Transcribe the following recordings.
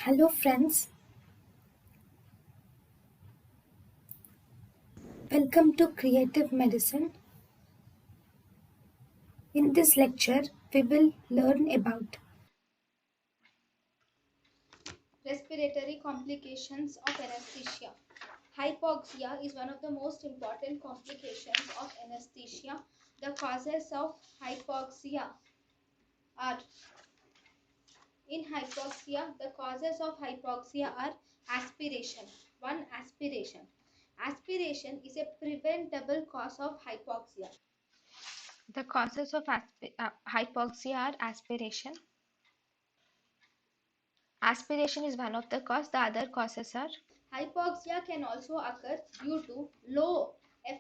Hello friends, welcome to Creative Medicine. In this lecture, we will learn about Respiratory complications of anesthesia. Hypoxia is one of the most important complications of anesthesia. The causes of hypoxia are the causes of hypoxia are aspiration. One, aspiration. Aspiration is a preventable cause of hypoxia. The causes of hypoxia are aspiration. Aspiration is one of the cause. The other causes are hypoxia can also occur due to low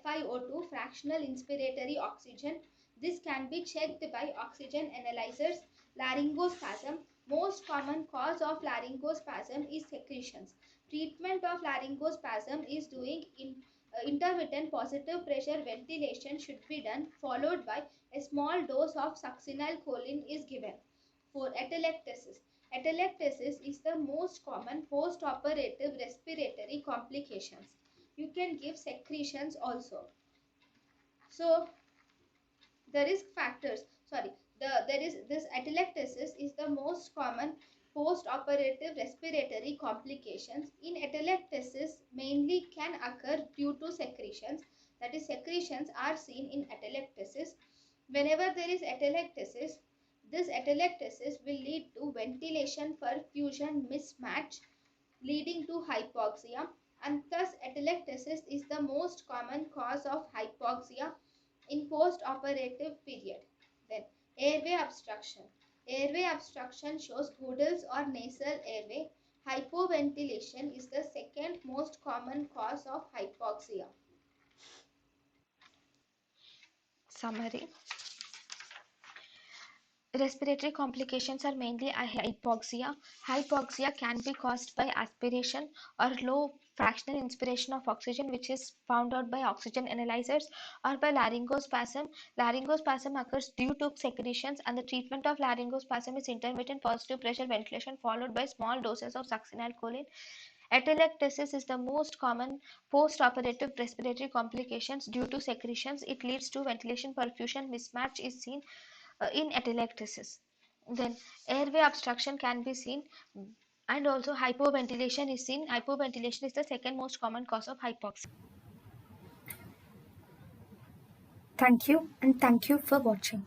FiO2 fractional inspiratory oxygen. This can be checked by oxygen analyzers. Laryngospasm. Most common cause of laryngospasm is secretions. Treatment of laryngospasm is doing intermittent positive pressure ventilation should be done, followed by a small dose of succinylcholine is given. For atelectasis. Atelectasis is the most common post-operative respiratory complications. You can give secretions also. So the risk factors, there is this atelectasis is the most common post-operative respiratory complications. In atelectasis, mainly can occur due to secretions. That is, secretions are seen in atelectasis. Whenever there is atelectasis, this atelectasis will lead to ventilation perfusion mismatch, leading to hypoxia, and thus atelectasis is the most common cause of hypoxia in post-operative period. Then airway obstruction. Airway obstruction shows Goodell's or nasal airway. Hypoventilation is the second most common cause of hypoxia. Summary. Respiratory complications are mainly hypoxia. Hypoxia can be caused by aspiration or low fractional inspiration of oxygen, which is found out by oxygen analyzers, or by laryngospasm. Laryngospasm occurs due to secretions, and the treatment of laryngospasm is intermittent positive pressure ventilation followed by small doses of succinylcholine. Atelectasis is the most common post-operative respiratory complications due to secretions. It leads to ventilation perfusion mismatch is seen in atelectasis. Then airway obstruction can be seen, and also hypoventilation is seen. Hypoventilation is the second most common cause of hypoxia. thank you and thank you for watching.